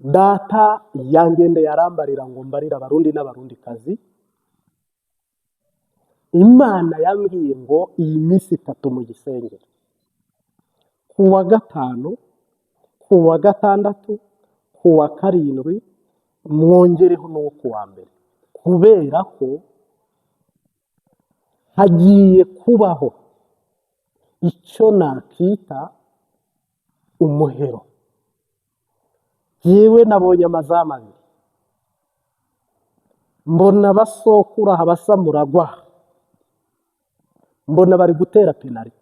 Data yangende yarambarira ngo mbarira abarundi n'abarundikazi, Imana yambwiye ngo iyi minsi 3 mu gisengero, kuwa gatanu, kuwa gatandatu, kuwa karindwi, mwongereho no kuwa mbere, kubera ko hagiye kubaho icyo nakita umuhero. Yewe nabonye amazamu abiri, mbona basokura abasamuragwa, mbona bari gutera penaliti.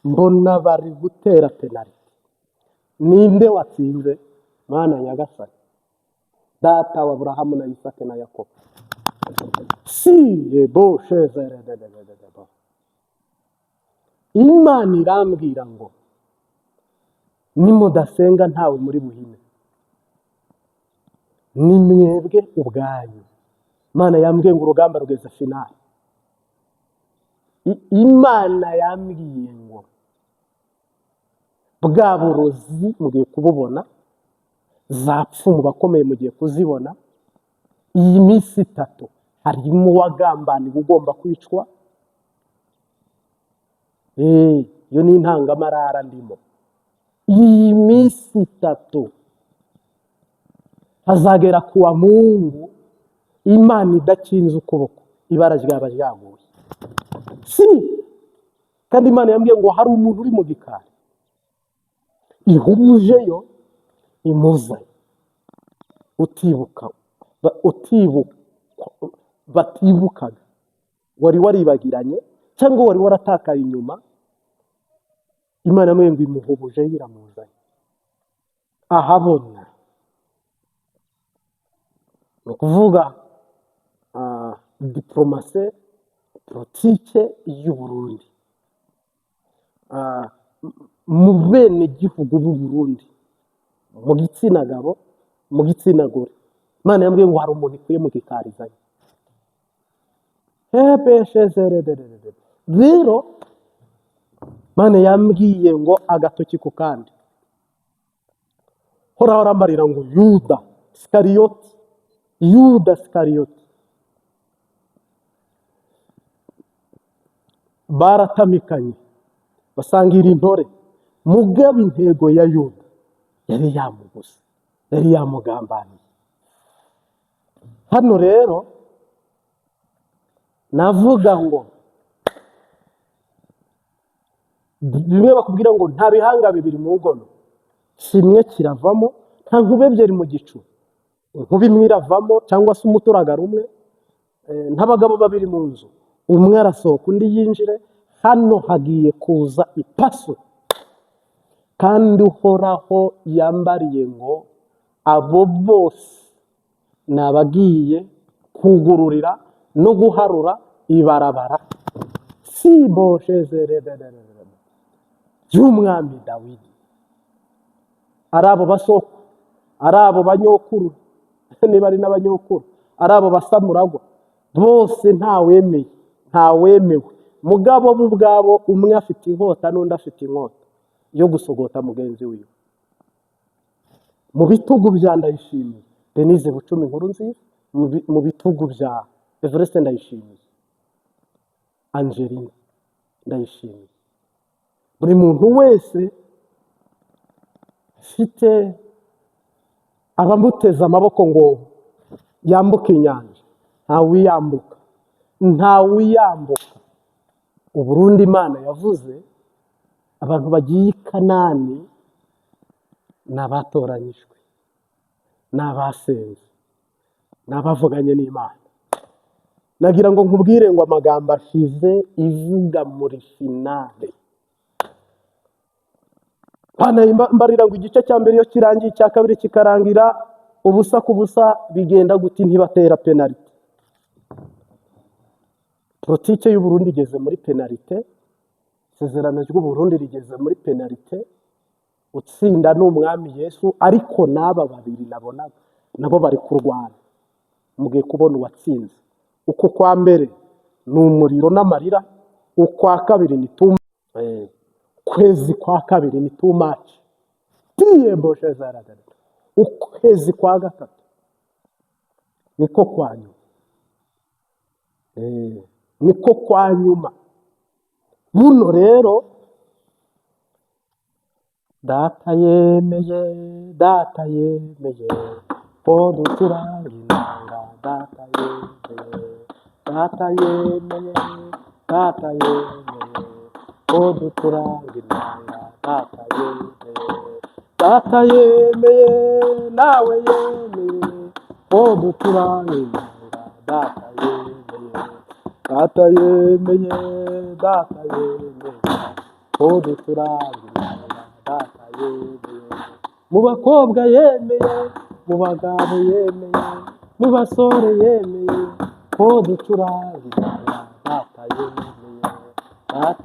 Mbona bari gutera penaliti. Ninde watsinze? Mana Nyagasani, Data wa Aburahamu na Isaka na Yakobo. Imana irambwira ngo nimudasenga ntawe muri buhime, ni mwebwe ubwanyu. Imana yambwiye ngo urugamba rugeze finale. Imana yambwiye ngo bwa burozi mugiye kububona, za pfumu bakomeye mugiye kuzibona. Iyi minsi 3 harimo wagambani ugomba kwicwa. Yo ni intangamarara ndimo. Iyi minsi 3 hazagera kuwa Mungu, Imana idakinze ukuboko, ibara ryaba ryaguye. Kandi Imana yambwiye ngo hari umuntu uri mu gikari, ihumujeyo imuza, batibukaga, wari waribagiranye cyangwa wari waratakaye inyuma. Imana yambwiye ngo imuhubuje iramuzanye ahabona. No kuvuga diplomasi politike y'u Burundi, mu bene gihugu b'u Burundi, mu gitsina gabo, mu gitsina gore. Imana yambwiye ngo hari umuntu ikuye mu gikarizanye. Rero Imana yambwiye ngo agatoki ku kandi, hora arambarira ngo Yuda Iskariyoti baratamikanye basangira intore. Mugaba intego ya Yuda yari yamuguze, yari yamugambaniye. Hano rero navuga ngo bimwe bakubwira ngo nta bihanga bibiri mu ngono, kimwe kiravamo, nta nkube ebyiri mu gicu. Inkuba imwe iravamo cyangwa se umuturagara umwe, ntabagabo babiri mu nzu, umwe arasohoka undi yinjire. Hano hagiye kuza ipaso, kandi Uhoraho yambariye ngo abo bose nabagiye kugururira no guharura ibarabara y'umwami Dawidi. Ari abo basoko, ari abo banyokuru, niba ari n'abanyokuru, ari abo basamuragwa, bose ntawemewe. Mugabo bo ubwabo, umwe afite inkota n'undi afite inkota yo gusogota mugenzi wiwe. Mu bitugu bya Ndayishimiye Denise Bucumi Nkurunziza, mu bitugu bya Evariste Ndayishimiye, Angeline Ndayishimiye. Buri muntu wese afite abamuteza amaboko ngo yambuke inyanja, ntawiyambuka. Uburundi Imana yavuze abantu bagiye i Kanani n'abatoranyijwe, n'abasenze, n'abavuganye n'Imana. Nagira ngo nkubwire ngo amagambo ashize ivuga muri finale. Mbarira ngo igice cya mbere iyo kirangiye, icya kabiri kikarangira, ubusa ku busa bigenda guti ntibatera penaliti. Politike y'u Burundi igeze muri penalite, isezerano ry'u Burundi rigeze muri penalite. Utsinda n'umwami Yesu, ariko n'aba babiri nabonaga nabo bari kurwana. Mugiye kubona uwatsinze. Uko kwa mbere ni umuriro n'amarira, ukwa kabiri ni tumba. Ukwezi kwa kabiri ni too much. Tiyeboshe zaragara. Ukwezi kwa gatatu niko kwa nyuma. Niko kwa nyuma. Buno rero data yemeye ko ducuranga inanga. Data yemeye ko ducuranga inanga. Data yemeye nawe yemeye ko ducuranga inanga. Data yemeye ko ducuranga inanga. Data yemeye mu bakobwa yemeye, mu bagabo yemeye, mu basore yemeye ko ducuranga inanga. Data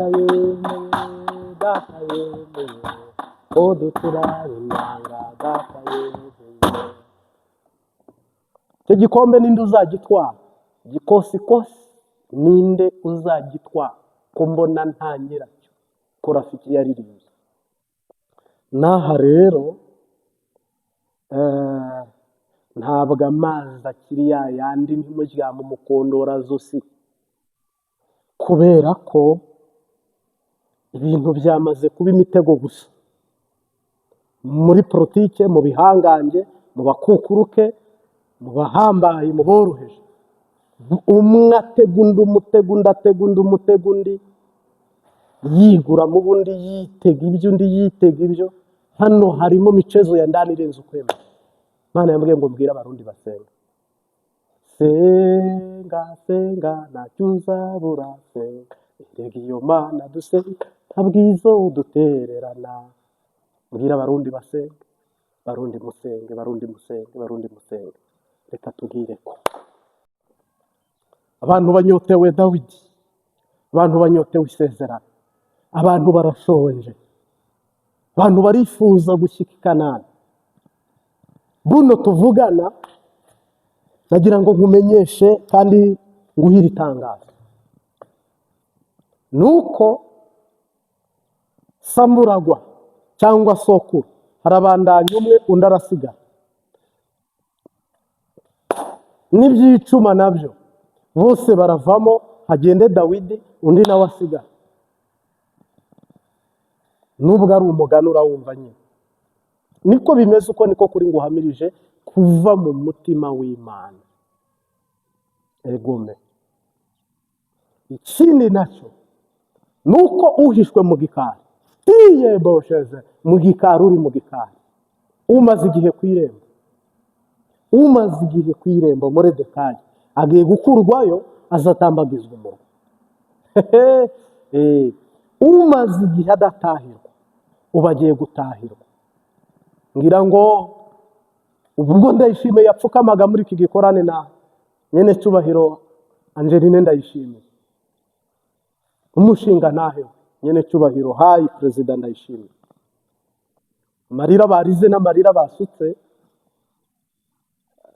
yemeye ko ducuranga inanga. Data yemeye. Icyo gikombe ninde uzagitwara? Gikosikosi ninde uzagitwara? Ko mbona nta nyiracyo ko Rafiki yaririmbye. N'aha rero ntabwo amazi akiri yayandi ntimuryama umukondora zosi, kubera ko ibintu byamaze kuba imitego gusa muri politike, mu bihangange, mu bakukuruke, mu bahambaye, mu boroheje. Umwe atega undi umutego, undi atega undi umutego, undi yigura mu bundi yitega ibyo, undi yitega ibyo. Hano harimo michezo ya ndani irenze ukwemera. Imana yambwiye ngo mbwira abarundi basenga. Senga ntacyo uzabura, senga erega iyo Mana dusenga ntabwo izodutererana. Mbwira abarundi basenga, barundi musenge. Reka tubwire ko abantu banyotewe Dawidi, abantu banyotewe isezerano, abantu barashonje, abantu barifuza gushyika i Kanani. Buno tuvugana nagira ngo nkumenyeshe kandi nguhire itangazo. Nuko Samuragwa cyangwa Sokuru harabandanya umwe, undi arasigara. N'ibyicuma nabyo bose baravamo, hagende Dawidi, undi nawe asigara. Nubwo ari umugani urawumva nyine. Niko bimeze, uko niko kuri nguhamirije kuva mu mutima w'Imana. Egome. Ikindi nacyo nuko uhishwe mu gikari. Tiyebosheze mu gikari, uri mu gikari. Umaze igihe ku irembo, Moridekayi agiye gukurwayo, azatambagizwa umurwa. Umaze igihe adatahirwa, ubu agiye gutahirwa. Ngira ngo ubwo Ndayishimiye yapfukamaga muri iki gikorane na nyene cyubahiro Angeline Ndayishimiye, umushinga ntahe nyene cyubahiro hayi Perezida Ndayishimiye. Amarira barize n'amarira basutse,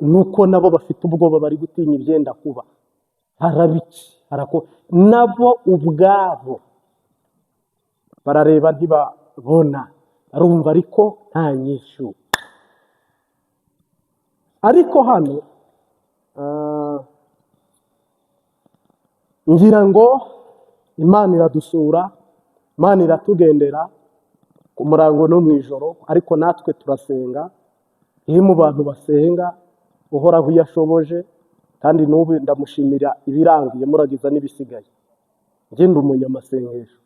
nuko nabo bafite ubwoba, bari gutinya ibyenda kuba. Harabiki nabo ubwabo barareba ntibabona, arumva ariko nta nyishu. Ariko hano ngira ngo Imana iradusura, Imana iratugendera ku murango no mu ijoro, ariko natwe turasenga. Iyo mu bantu basenga, Uhoraho yashoboje, kandi n'ubu ndamushimira ibirangiye, muragiza n'ibisigaye. Ngenda umunyamasengesho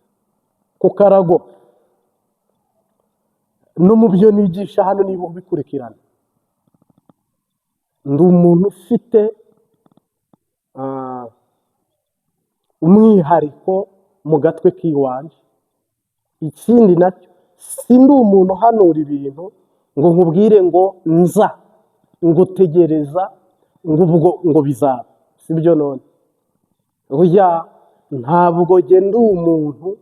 ku karago no mu byo nigisha hano, niba ubikurikirana. Ndi umuntu ufite umwihariko mu gatwe k'iwanje. Ikindi nacyo, sindi umuntu hanura ibintu ngo nkubwire ngo nza, ngo tegereza, ngo bizaba. Sibyo none. Oya, ntabwo ndi umuntu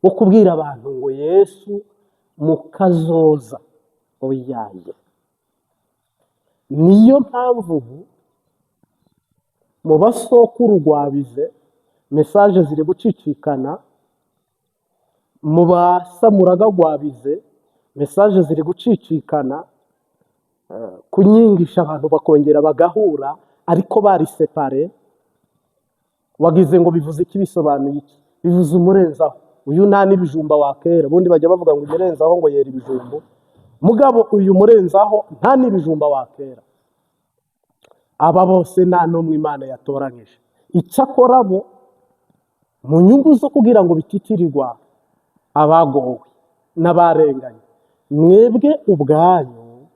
wo kubwira abantu ngo Yesu mukazoza. Oya. Niyo mpamvu mu basokuru rwabize mesaje ziri gucicikana, mu basamuraga gwabize mesaje ziri gucicikana, kunyingisha abantu bakongera bagahura ariko bari separe. Wagize ngo bivuze iki? Bisobanuye iki? Bivuze umurenzaho. Uyu nta n'ibijumba wakera. Ubundi bajya bavuga ngo umurenzaho ngo yera ibijumbu, mugabo uyu murenzaho nta n'ibijumba wakera. Aba bose nta n'umwe Imana yatoranyije. Icyakora bo mu nyungu zo kugira ngo bititirirwa abagowe n'abarenganye, mwebwe ubwanyu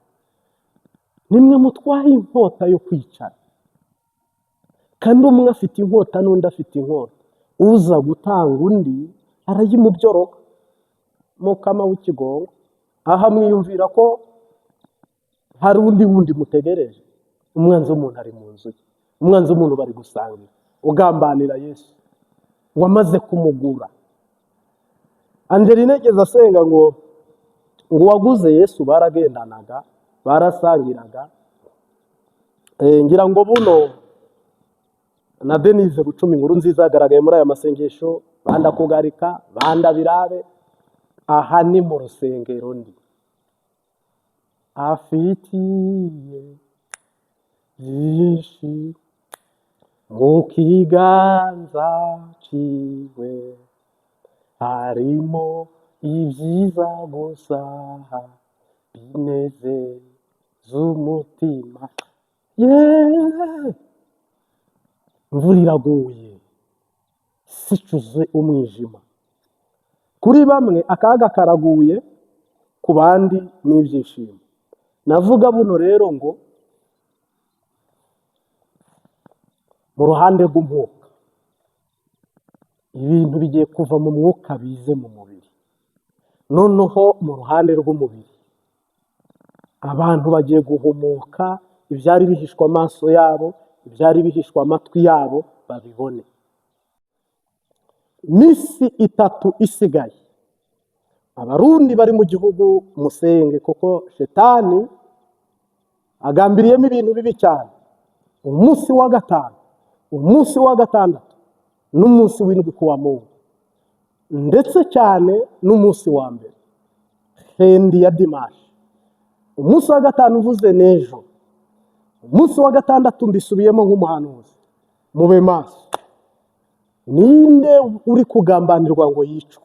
nimwe mutwaye inkota yo kwicara, kandi umwe afite inkota n'undi afite inkota. Uza gutanga undi arayimubyoroka mukama w'ikigongo. Aha mwiyumvira ko hari undi wundi mutegereje? Umwanzi w'umuntu ari mu nzu ye, umwanzi w'umuntu bari gusangira, ugambanira Yesu wamaze kumugura. Angeline igeze asenga ngo uwaguze Yesu baragendanaga, barasangiraga. Ngira ngo buno na Denise Bucumi inkuru nziza yagaragaye muri aya masengesho, banda kugarika, banda birabe. Aha ni mu rusengero ndi afitiye byinshi mu kiganza ciwe, harimo ibyiza gusa binezeza umutima. Imvura iraguye, isi icuze umwijima. Kuri bamwe akaga karaguye, ku bandi n'ibyishimo. Navuga buno rero ngo mu ruhande rw'umwuka ibintu bigiye kuva mu mwuka bize mu mubiri. Noneho mu ruhande rw'umubiri abantu bagiye guhumuka, ibyari bihishwa amaso yabo, ibyari bihishwa amatwi yabo babibone. Iminsi 3 isigaye, abarundi bari mu gihugu musenge, kuko shetani agambiriyemo ibintu bibi cyane. Umunsi wa gatanu, umunsi wa gatandatu, n'umunsi w'indwi kuwa Mungu, ndetse cyane n'umunsi wa mbere hendi ya dimashi. Umunsi wa gatanu uvuze n'ejo, umunsi wa gatandatu mbisubiyemo nk'umuhanuzi. Mube maso. Ninde uri kugambanirwa ngo yicwe?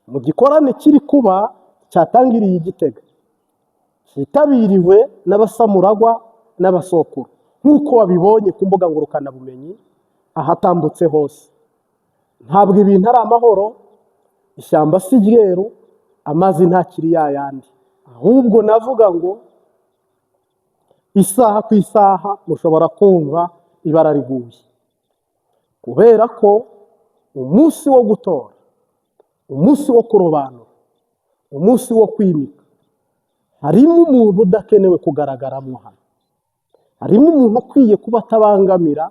Mu gikorane kiri kuba cyatangiriye Igitega, cyitabiriwe n'abasamuragwa n'abasokuru, nk'uko wabibonye ku mbuga ngurukanabumenyi ahatambutse hose. Ntabwo ibintu ari amahoro, ishyamba si ryeru, amazi ntakiri yayandi. Ahubwo navuga ngo isaha ku isaha mushobora kumva ibara riguye, kubera ko umunsi wo gutora, umunsi wo kurobanura, umunsi wo kwimika, harimo umuntu udakenewe kugaragaramo hano. Harimo umuntu ukwiye kuba atabangamira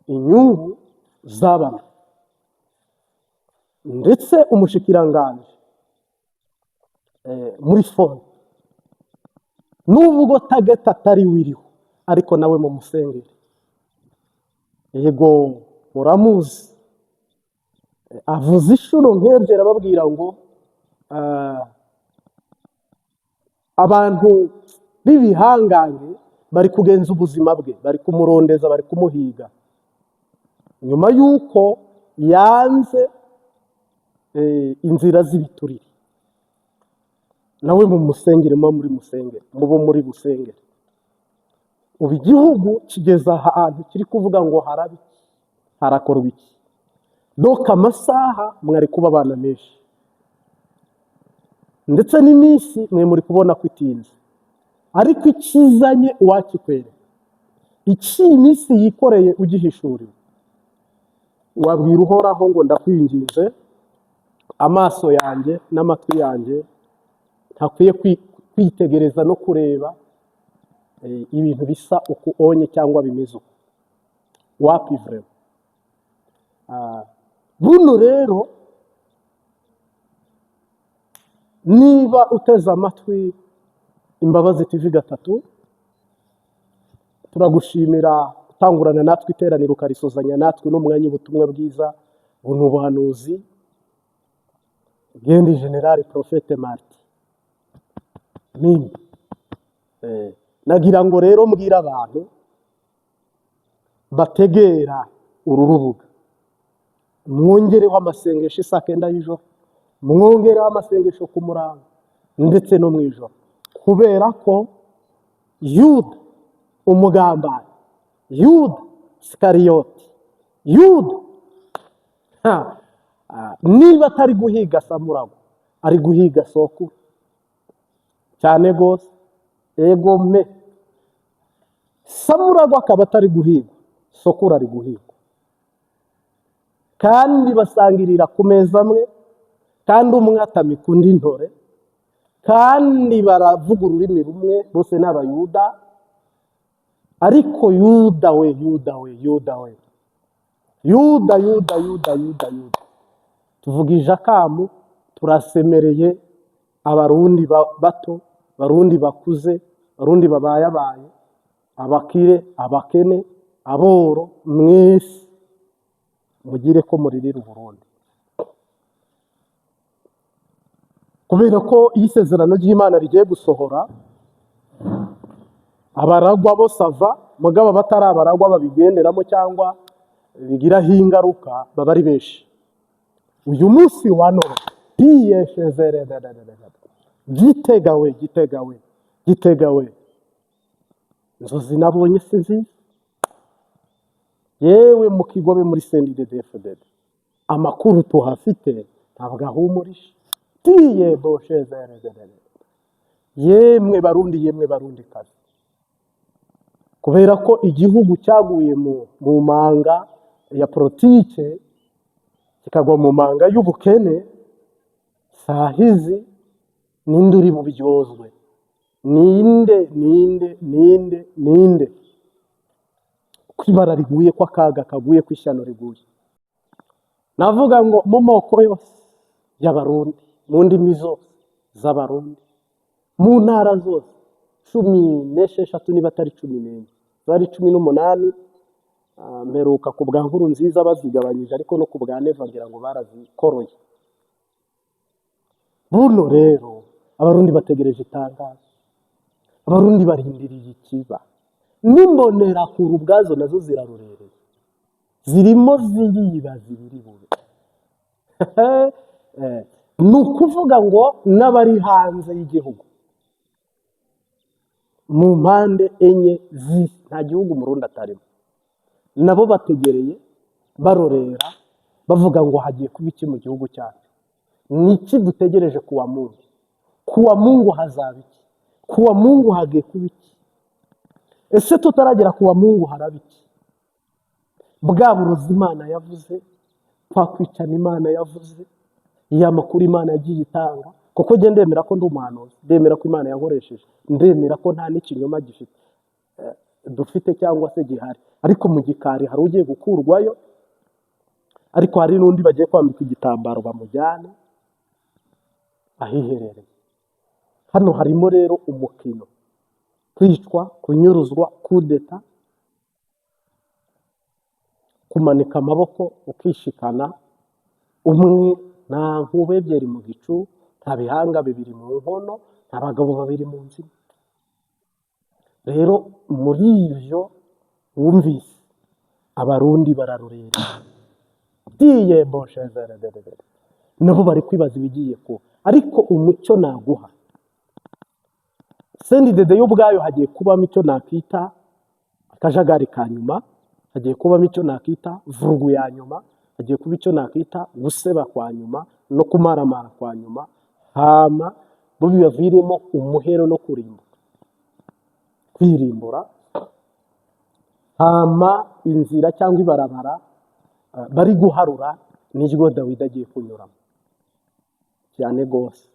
inyungu z'abantu. Ndetse umushikiranganje muri fone, nubwo tageta atari wiriho, ariko nawe mu musengere. Yego muramuzi, avuze inshuro nk'ebyiri ababwira ngo abantu b'ibihangange bari kugenza ubuzima bwe, bari kumurondeza, bari kumuhiga, nyuma y'uko yanze inzira z'ibiturire. Nawe mu musengere, muba muri musengere, mubo muri busengere. Ubu igihugu kigeze ahantu kiri kuvuga ngo harabi, harakorwa iki? Doka amasaha mwari kuba abana menshi, ndetse n'iminsi mwe muri kubona ko itinze, ariko ikizanye uwakikwere. Iki iminsi yikoreye ugihishuriwe, wabwira Uhoraho ngo ndakwinginze, amaso yanjye n'amatwi yanjye ntakwiye kwitegereza no kureba ibintu bisa uko onye cyangwa bimeze uko. Wapi vrema? Buno rero niba uteze amatwi Imbabazi TV 3, turagushimira gutangurana natwe iteraniro ukarisozanya natwe n'umwanya ubutumwa bwiza, buno buhanuzi. gendi generali profete Marti mimi. Nagira ngo rero mbwira abantu bategera uru rubuga, mwongereho amasengesho saa 9 y'ijoro, mwongereho amasengesho ku murango ndetse no mu ijoro, kubera ko Yuda umugambanyi, Yuda Sikariyoti, Yuda niba atari guhiga Samurago ari guhiga sokuru cyane gose. Ego me Samurago akaba atari guhigwa, sokuru ari guhigwa, kandi basangirira ku meza amwe, kandi umwe atamika undi ntore, kandi baravuga ururimi rumwe, bose ni Abayuda. Ariko Yuda we, Yuda we, Yuda we, Yuda, Yuda, Yuda, Yuda, Yuda, tuvugije akamu, turasemereye abarundi bato, abarundi bakuze, abarundi babayabaye, abakire, abakene, aboro, mwese mugire ko muririra Uburundi, kubera ko isezerano ry'Imana rigiye gusohora. Abaragwa bo sava, mugabo batari abaragwa babigenderamo cyangwa bigiraho ingaruka baba ari benshi. Uyu munsi wa none tiyeshezere Gitegawe, Gitegawe, Gitegawe, inzozi nabonye si nziza. Yewe mu Kigobe muri CNDD-FDD amakuru tuhafite ntabwo ahumurisha. Tiye boshezere, yemwe Barundi, yemwe Barundi kazi, kubera ko igihugu cyaguye mu manga ya politike kikagwa mu manga y'ubukene. Sahizi ninde uri bubyozwe? Ninde kwibara riguye, kwa kaga kaguye, kw'ishyano riguye. Navuga ngo mu moko yose y'Abarundi, mu ndimi zose z'Abarundi, mu ntara zose 16 niba atari 14, bari 18. Mperuka ku bwa nkuru nziza bazigabanyije, ariko no ku bwa Neva ngira ngo barazikoroye. Buno rero Abarundi bategereje itangazo, Abarundi barindiriye ikiba. Nimbonera kuru ubwazo nazo zirarurereye, zirimo ziribaza ibiri bube. Nukuvuga ngo n'abari hanze y'igihugu mu mpande enye nta gihugu Murundi atarimo, nabo bategereye barorera bavuga ngo hagiye kuba iki mu gihugu cyacu. Niki dutegereje kuwa Mungu? Kuwa Mungu hazaba iki? Kuwa Mungu hagiye kuba iki? Ese tutaragera kuwa Mungu haraba iki? Bwa burozi Imana yavuze, kwa kwicana Imana yavuze, ya makuru Imana yagiye itanga, kuko je ndemera ko ndi umuhanuzi, ndemera ko Imana yankoresheje, ndemera ko nta n'ikinyoma gifite dufite cyangwa se gihari. Ariko mu gikari hari ugiye gukurwayo, ariko hari n'undi bagiye kwambika igitambaro bamujyana ahiherereye. Hano harimo rero umukino, kwicwa, kunyuruzwa, kudeta, kumanika amaboko ukishikana, umwe nta nkube ebyiri mu gicu, nta bihanga bibiri mu nkono, nta bagabo babiri mu nzira. Rero muri ivyo wumvise Abarundi bararurera, diye boshezere, nabo bari kwibaza ibigiye ko. Ariko umucyo naguha, CNDD y'ubwayo hagiye kubamo icyo nakita akajagari ka nyuma, hagiye kubamo icyo nakita vurugu ya nyuma, hagiye kuba icyo nakita guseba kwa nyuma no kumaramara kwa nyuma, hama bo bibaviremo umuhero no kwirimbura, hama inzira cyangwa ibarabara bari guharura niryo Dawidi agiye kunyuramo cyane gose.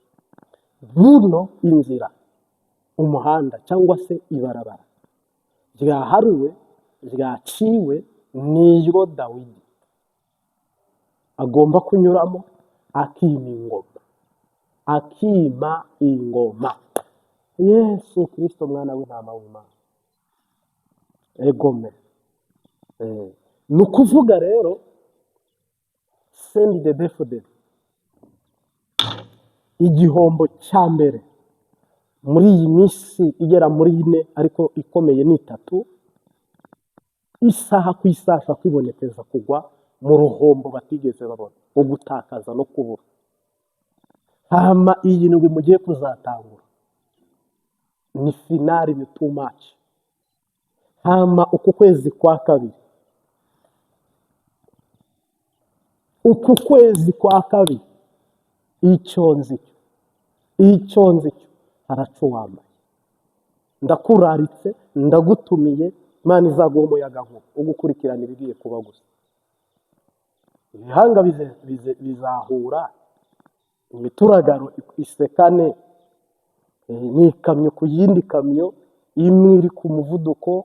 Buno inzira, umuhanda cyangwa se ibarabara ryaharuwe, ryaciwe, niryo Dawidi agomba kunyuramo akima ingoma. Yesu Kristo mwana w'intama w'Imana. Egome. Nukuvuga rero CNDD-FDD igihombo cya mbere muri iyi minsi igera muri 4 ariko ikomeye ni 3, isaha ku isaha kwibonekeza kugwa mu ruhombo batigeze babona wo gutakaza no kubura. Hama iyi ndwi mugiye kuzatangura ni finali, ni too much. Hama uku kwezi kwa kabiri, icyo nzi cyo haraco wambaye. Ndakuraritse, ndagutumiye, Imana izaguha umuyaga nkuba ugukurikirana ibigiye kuba gusa. Ibihanga bizahura, imituragaro isekane, n'ikamyo ku yindi kamyo, imwe iri ku muvuduko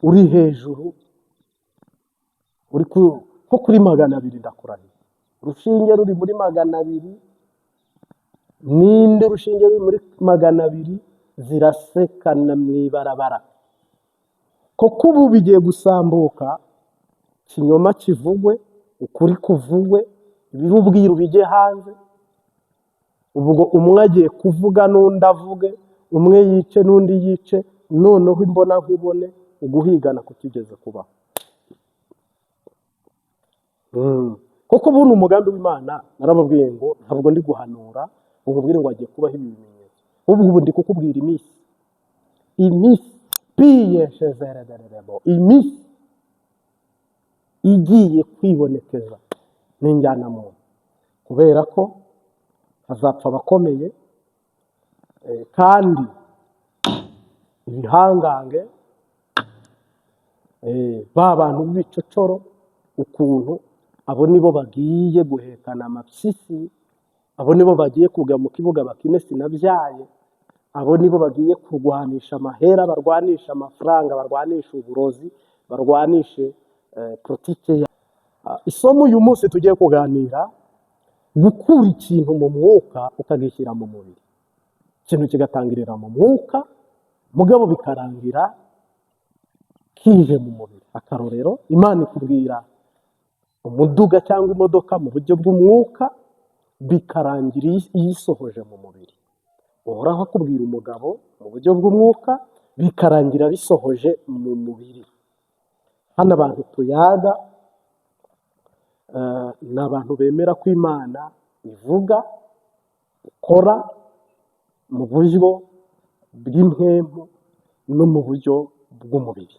uri hejuru, uri ko kuri 200 ndakurahiye. Urushinge ruri muri 200, ninde urushinge ruri muri 200 zirasekana mwibarabara. Koko ubu bigiye gusambuka, kinyoma kivugwe, ukuri kuvugwe, ibirubwiru bijye hanze. Ubwo umwe agiye kuvuga n'undi avuge, umwe yice n'undi yice, noneho imbona nkubone uguhigana kukigeze kubaho. Koko ubu ni umugambi w'Imana. Narababwiye ngo ntabwo ndi guhanura ububwire ngo agiye kubaho ibi bimenyetso. Ubu ndi kukubwira iminsi piyeshezerederebo, iminsi igiye kwibonekeza n'injyana muntu, kubera ko hazapfa abakomeye kandi ibihangange, ba bantu b'ibicocoro ukuntu abo nibo bagiye guhekana amapyisi, abo nibo bagiye kujya mu kibuga bakine sinabyaye, abo nibo bagiye kurwanisha amahera, barwanisha amafaranga, barwanisha uburozi, barwanishe politike. Isomo uyu munsi tugiye kuganira, gukura ikintu mu mwuka ukagishyira mu mubiri. Ikintu kigatangirira mu mwuka, mugabo bikarangira kije mu mubiri. Akarorero, Imana ikubwira umuduga cyangwa imodoka mu buryo bw'umwuka, bikarangira iyisohoje mu mubiri. Uhoraho akubwira umugabo mu buryo bw'umwuka, bikarangira bisohoje mu mubiri. Hano abantu tuyaga ni abantu bemera ko Imana ivuga, ikora mu buryo bw'impemu no mu buryo bw'umubiri.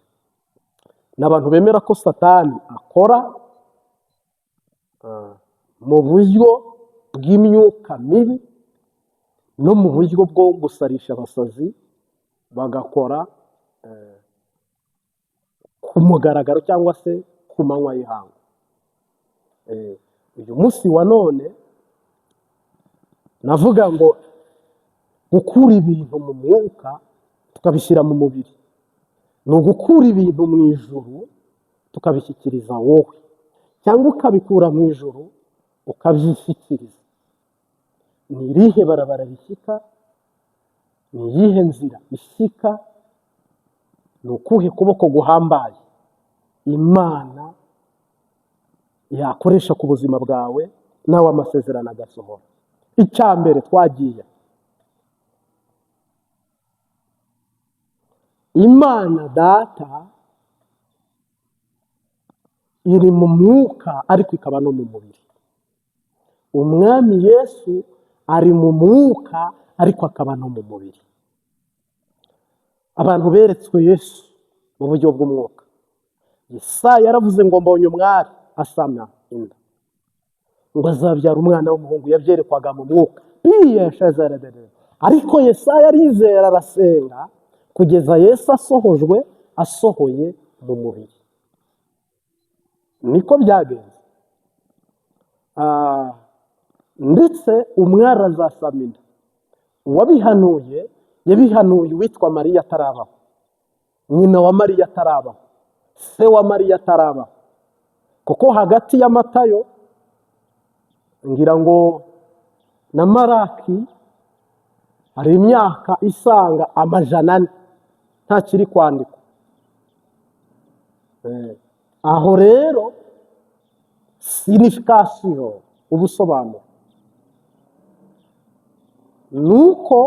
Ni abantu bemera ko Satani akora mu buryo bw'imyuka mibi no mu buryo bwo gusarisha abasazi, bagakora ku mugaragaro cyangwa se ku manywa y'ihangu. Uyu munsi wa none navuga ngo gukura ibintu mu mwuka tukabishyira mu mubiri ni ugukura ibintu mu ijuru tukabishyikiriza wowe, cyangwa ukabikura mu ijuru ukabyishyikiriza. Ni irihe barabara rishyika? Ni iyihe nzira ishyika? Ni ukuhe kuboko guhambaye Imana yakoresha ku buzima bwawe nawe amasezerano agasohora? Icya mbere twagiye, Imana Data iri mu mwuka ariko ikaba no mu mubiri. Umwami Yesu ari mu mwuka ariko akaba no mu mubiri. Abantu beretswe Yesu mu buryo bw'umwuka. Yesaya yaravuze ngo mbonye umwari asama inda, ngo azabyara umwana w'umuhungu, yabyerekwaga mu mwuka. Ariko Yesaya arizera arasenga kugeza Yesu asohoye mu mubiri. Niko byagenze. Ndetse umwari azasama inda. Uwabihanuye yabihanuye uwitwa Mariya atarabaho, nyina wa Mariya atarabaho, se wa Mariya atarabaho. Kuko hagati ya Matayo ngira ngo na Maraki hari imyaka isanga 400 ntakiri kwandikwa. Aho rero signification, ubusobanuro nuko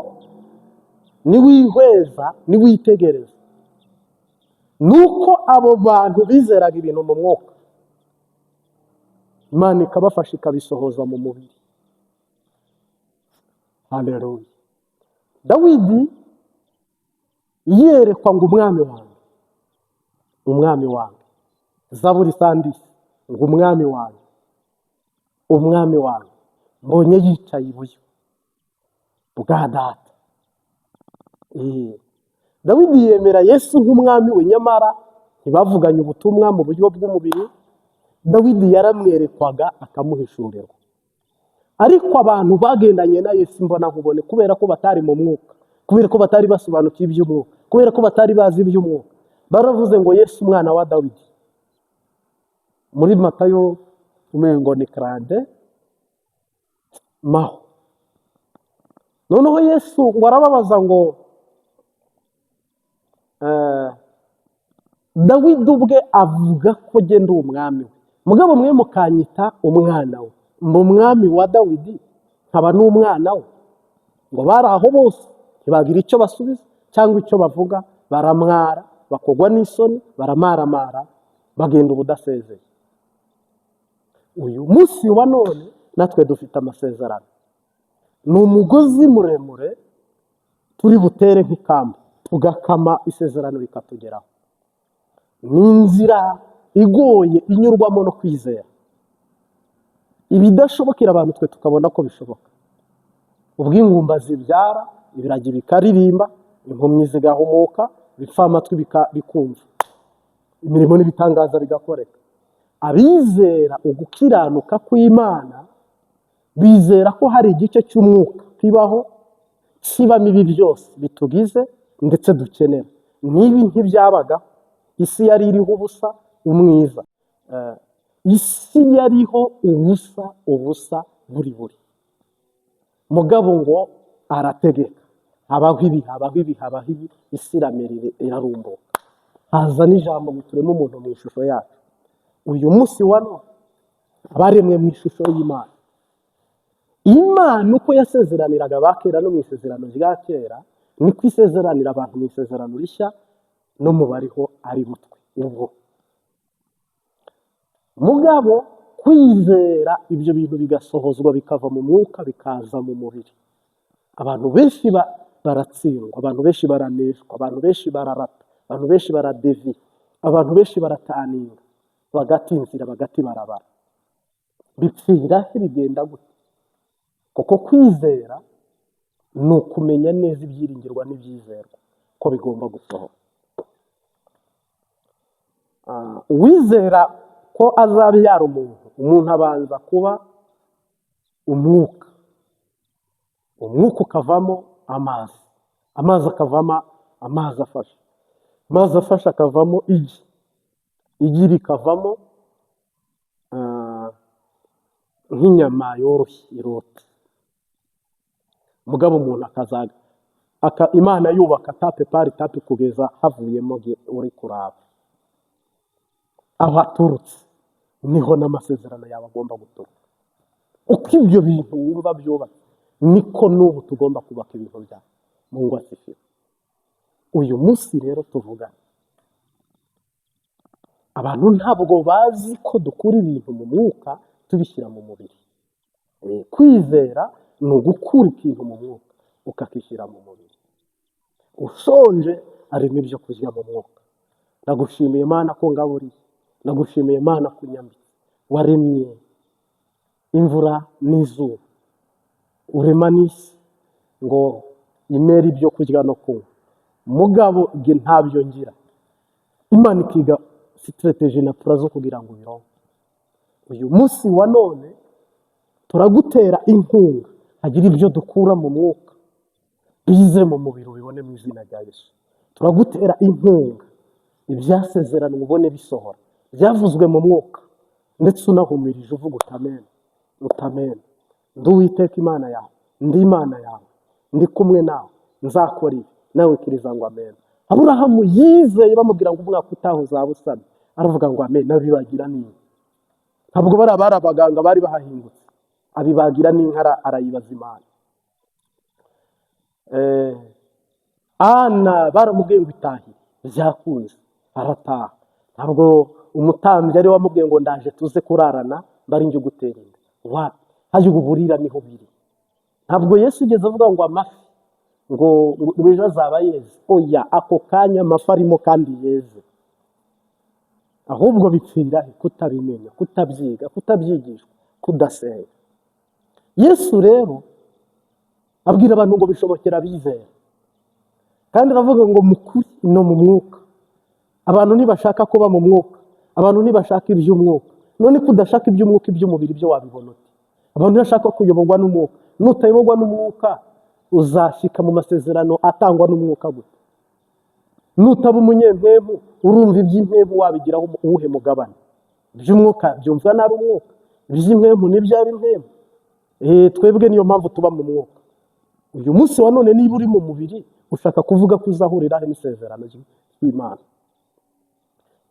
niwihweza niwitegereza nuko abo bantu bizeraga ibintu mu mwuka, Imana ikabafasha ikabisohoza mu mubiri. Haleluya. Dawidi yerekwa ngo umwami wanjye, Zaburi sandisi ngo umwami wanjye mbonye yicaye iburyo bwa data. Dawidi yemera Yesu nk'umwami we, nyamara ntibavuganye ubutumwa mu buryo bw'umubiri. Dawidi yaramwerekwaga akamuhishurirwa, ariko abantu bagendanye na Yesu mbona nkubone kubera ko batari mu mwuka, kubera ko batari basobanukiwe iby'umwuka, kubera ko batari bazi iby'umwuka, baravuze ngo Yesu umwana wa Dawidi. Muri Matayo umengo ni Claude Maho. Noneho Yesu ngo arababaza ngo Dawidi ubwe avuga ko jye ndi umwami we, mugabo mwe mukanyita umwana we, mba umwami wa Dawidi nkaba n'umwana we. Ngo bari aho bose ntibagira icyo basubiza cyangwa icyo bavuga, baramwara, bakogwa n'isoni, baramaramara, bagenda ubudasezeye. Uyu munsi wa none natwe dufite amasezerano, ni umugozi muremure turi butere nk'ikamba tugakama isezerano rikatugeraho. Ni inzira igoye inyurwamo no kwizera ibidashobokera abantu, twe tukabona ko bishoboka. Ubwo ingumba zibyara, ibiragi bikaririmba, impumyi zigahumuka, ibipfamatwi bikumva, imirimo n'ibitangaza bigakoreka. Abizera ugukiranuka kw'Imana bizera ko hari igice cy'umwuka kibaho kibamo ibi byose bitugize ndetse dukenera. N'ibi ntibyabaga, isi yari iriho ubusa, umwiza, isi yariho ubusa buri. Mugabo ngo arategeka, habaho ibi, isi iramerere, irarumbuka. Haza n'ijambo ngo tureme umuntu mu ishusho yacu. Uyu munsi wa none abaremwe mu ishusho y'Imana, Imana uko yasezeraniraga abakera no mu isezerano rya kera, niko isezeranira abantu mu isezerano rishya no mu bariho ari butwe ubwo. Mugabo kwizera ibyo bintu bigasohozwa, bikava mu mwuka bikaza mu mubiri. Abantu benshi baratsindwa, abantu benshi baraneshwa, abantu benshi bararata, abantu benshi baradevi, abantu benshi barataninga, bagati inzira, bagati barabara. Bipfira bigenda gute? Kuko kwizera ni ukumenya neza ibyiringirwa n'ibyizerwa ko bigomba gusohora. Uwizera ko azabyara umuntu abanza kuba umwuka ukavamo amazi akavamo amazi afasha akavamo igi rikavamo nk'inyama yoroshye irota. Mugabo umuntu akazaga Imana yubaka tape pari tape kugeza havuyemo uri kuraba. Aho aturutse niho n'amasezerano yawe agomba guturuka. Uko ibyo bintu wumva byubatse, niko n'ubu tugomba kubaka ibintu byawe mu ngo asifiwe. Uyu munsi rero tuvuga, abantu ntabwo bazi ko dukura ibintu mu mwuka tubishyira mu mubiri. Kwizera ni ugukura ikintu mu mwuka ukakishyira mu mubiri. Ushonje arimo ibyo kurya mu mwuka. Nagushimiye Imana ko ngaburiye, nagushimiye Imana ko unyambitse, waremye imvura n'izuba, urema n'isi ngo imere ibyo kurya no kunywa. Mugabo nge ntabyo ngira. Imana ikiga strategy na plan zo kugira ngo bironke. Uyu munsi wa none turagutera inkunga, hagira ibyo dukura mu mwuka bize mu mubiri ubibone mu izina rya Yesu. Turagutera inkunga, ibyasezerano ubone bisohora, byavuzwe mu mwuka, ndetse unahumirije uvuga utamena. Ndi Uwiteka Imana yawe, ndi Imana yawe, ndi kumwe nawe, nzakora ibi, nawe kiriza ngo amen. Aburahamu yizeye bamubwira ngo umwaka utaha uzaba usana, aravuga ngo amen, nabibagira n'inka. Ntabwo bari abaganga bari bahahingutse, abibagira n'inka arayibaza Imana. Eh, Ana baramubwiye ngo itahe byakunze arataha. Ntabwo umutambyi ari wamubwiye ngo ndaje tuze kurarana mbari njye gutera inda. Wapi? Haje uburira niho biri. Ntabwo Yesu igeze avuga ngo amafi ngo ejo azaba yeze. Oya, ako kanya amafi arimo kandi yeze. Ahubwo bipfira he? Kutabimenya, kutabyiga, kutabyigishwa, kudasenga. Yesu rero abwira abantu ngo bishobokera bizera, kandi aravuga ngo mukuri no mu mwuka. Abantu ntibashaka kuba mu mwuka, abantu ntibashaka iby'umwuka. None kudashaka iby'umwuka, iby'umubiri byo wabibona ute? Abantu ntibashaka kuyoborwa n'umwuka. Nutayoborwa n'umwuka uzashyika mu masezerano atangwa n'umwuka gute? Nutaba umunyempemu, urumva iby'impemu wabigiraho uwuhe mugabane? Iby'umwuka byumvwa n'ari umwuka, iby'impemu n'ibyari impemu. Twebwe niyo mpamvu tuba mu mwuka. Uyu munsi wa none niba uri mu mubiri ushaka kuvuga ko uzahurira he n'isezerano ry'Imana?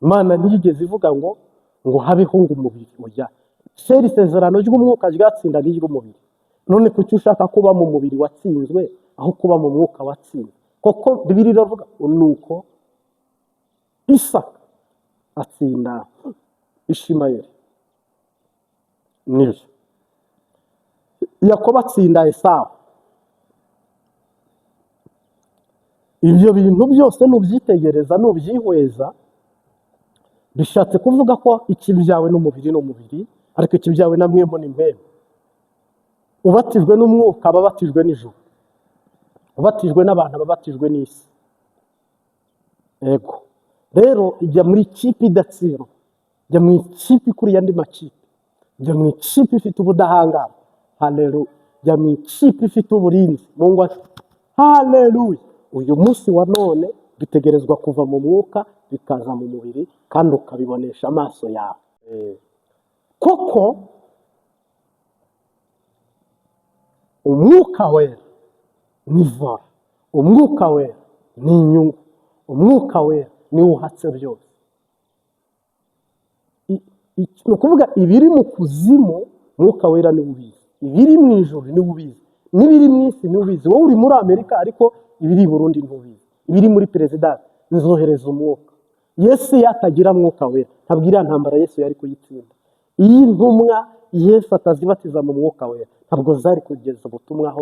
Imana ntiyigeze ivuga ngo habeho ngo umubiri. Oya, kera isezerano ry'umwuka ryatsindaga iry'umubiri. None kuki ushaka kuba mu mubiri watsinzwe aho kuba mu mwuka watsinzwe? Koko Bibiliya iravuga nuko Isaka atsinda Ishimayeli, nibyo. Yakobo atsinda Esawu. Ibyo bintu byose nubyitegereza, nubyihweza, bishatse kuvuga ko ikibyawe n'umubiri n'umubiri, ariko ikibyawe na mwembo ni mwembo. Ubatijwe n'umwuka ababatijwe n'ijuru, ubatijwe n'abantu ababatijwe n'isi. Ego rero ijya muri ikipe idatsindwa, ijya mu ikipe ikuriye andi makipe, ijya mu ikipe ifite ubudahangarwa. Haleluya. Ijya mu ikipe ifite uburinzi. Mungu ati haleluya. Uyu munsi wa none bitegerezwa kuva mu mwuka bikaza mu mubiri, kandi ukabibonesha amaso yawe. Koko umwuka wera ni vara, umwuka wera ni inyungu, umwuka wera niwo uhatse byose. Ni ukuvuga ibiri mu kuzimu umwuka wera niwo ubizi, ibiri mu ijuru niwo ubizi, n'ibiri mu isi niwo ubizi. Wowe uri muri Amerika ariko ibiri i Burundi ntubizi, ibiri muri perezidansi nzohereza umwuka. Yesu yatagira mwuka wera ntabwo iriya ntambara Yesu yari kuyitsinda. Iyi ntumwa Yesu atazibatiza mu mwuka wera ntabwo zari kugeza ubutumwa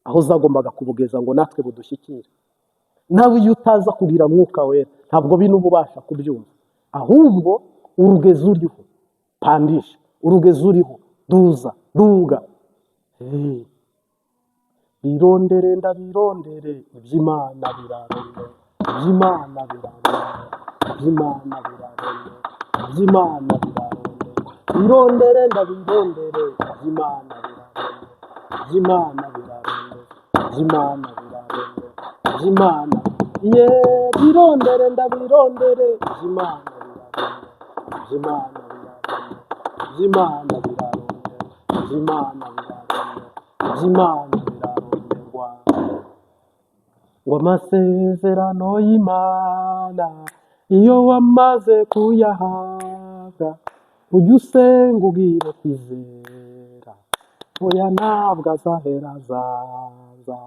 aho zagombaga kubugeza ngo natwe budushyikire. Nawe iyo utaza kugira mwuka wera ntabwo bino ubasha kubyumva. Ahubwo urugezi uriho pandisha, urugezi uriho duza, duga. Birondere ndabirondere iby'Imana birarondera, iby'Imana birarondera, iby'Imana birarondera, iby'Imana birarondera. Birondere ndabirondere iby'Imana birarondera, iby'Imana birarondera, iby'Imana birarondera, iby'Imana. Birondere ndabirondere iby'Imana birarondera, iby'Imana birarondera, iby'Imana birarondera, iby'Imana birarondera, iby'Imana birarondera. Ngo amasezerano y'Imana iyo wamaze kuyahabwa ujye usenga ubwire kwizera, oya ntabwo azahera azaza.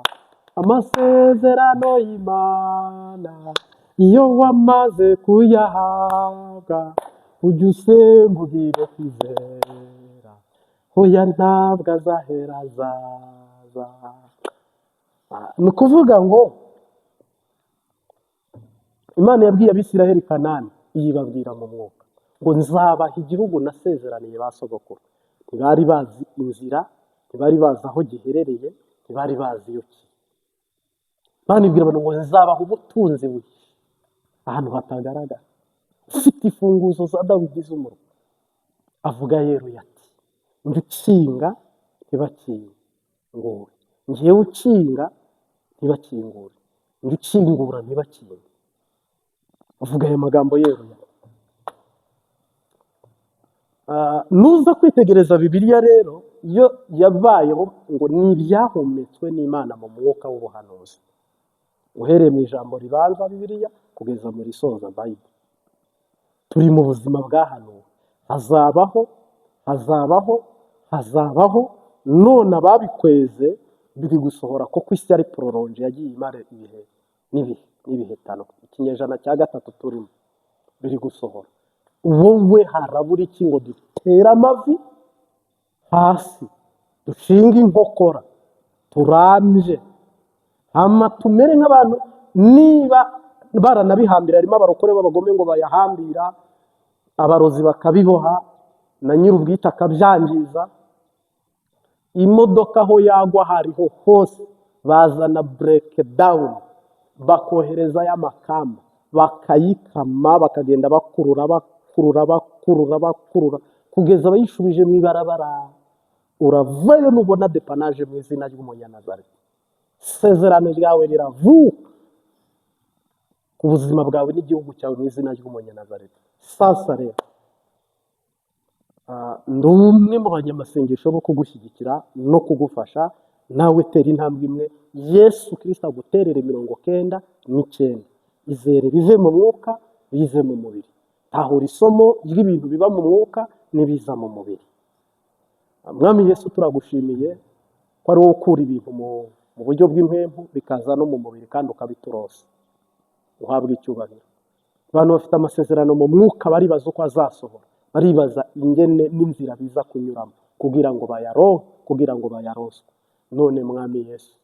Amasezerano y'Imana iyo wamaze kuyahabwa ujye usenga ubwire kwizera, oya ntabwo azahera azaza. Ni ukuvuga ngo Imana yabwiye Abisiraheli Kanani yibabwira mu mwuka ngo nzabaha igihugu nasezeraniye ba sogokuru. Ntibari bazi inzira, ntibari bazi aho giherereye, ntibari bazi iyo kiri. Imana ibwira abantu ngo nzabaha ubutunzi buke ahantu hatagaragara, ufite imfunguzo za Dawidi z'umurwa. Avuga yeruye ati njye ukinga ntibakingure, njyewe ukinga ntibakingure, njye ukingura ntibakinge. Avuga aya magambo yeruye. Nuza kwitegereza Bibiliya rero iyo yabayeho ngo ni ibyahumetswe n'Imana mu mwuka w'ubuhanuzi, uhereye mu ijambo ribanza Bibiliya kugeza mu risoza Bayibuli. Turi mu buzima bwahanuwe, hazabaho, hazabaho, hazabaho. None ababikweze biri gusohora ko ku isi ari prolonge yagiye imara ibihe n'ibihitano. Ikinyejana cya 3 turimo biri gusohora. Wowe harabura iki ngo dutere amavi hasi, dushinga inkokora, turambye, hama tumere nk'abantu niba baranabihambira, harimo abarokore b'abagome ngo bayahambira, abarozi bakabiboha na nyir'ubwite akabyangiza. Imodoka aho yagwa hariho hose bazana breakdown, bakohereza y'amakamba, bakayikama, bakagenda bakurura kugeza bayishubije mu ibarabara. Uravayo nubona depanaje mu izina ry'Umunyanazareti. Isezerano ryawe riravuka ku buzima bwawe n'igihugu cyawe mu izina ry'Umunyanazareti. Sasa rero ndi umwe mu banyamasengesho bo kugushyigikira no kugufasha. Nawe tera intambwe imwe, Yesu Kristo aguterere 99. Izere bive mu mwuka bize mu mubiri. Tahura isomo ry'ibintu biba mu mwuka n'ibiza mu mubiri. Mwami Yesu turagushimiye ko ari wowe ukura ibintu mu buryo bw'impemvu bikaza no mu mubiri kandi ukabiturosa. Uhabwe icyubahiro. Abantu bafite amasezerano mu mwuka baribaza uko azasohora, baribaza ingene n'inzira biza kunyuramo kugira ngo bayaroswe. None Mwami Yesu,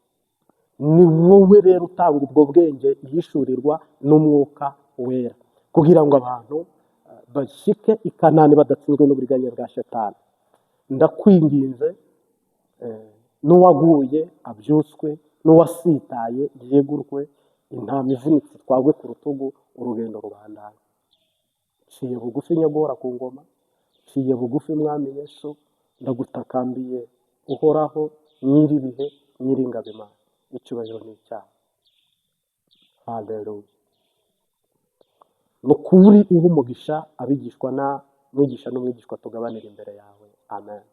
ni wowe rero utanga ubwo bwenge ihishurirwa n'umwuka wera kugira ngo abantu bashike i Kanani badatsinzwe n'uburiganya bwa Shetani. Ndakwinginze n'uwaguye abyutswe, n'uwasitaye yegurwe, intama ivunitse twagwe ku rutugu, urugendo rubandanye. Ciye bugufi nyagora ku ngoma, ciye bugufi Mwami Yesu, ndagutakambiye uhoraho nyiribihe nyiringabo Imana. Icyubahiro ni icyaha. Haleluya. Nukuri uha umugisha abigishwa na mwigisha n'umwigishwa tugabanira imbere yawe. Amen.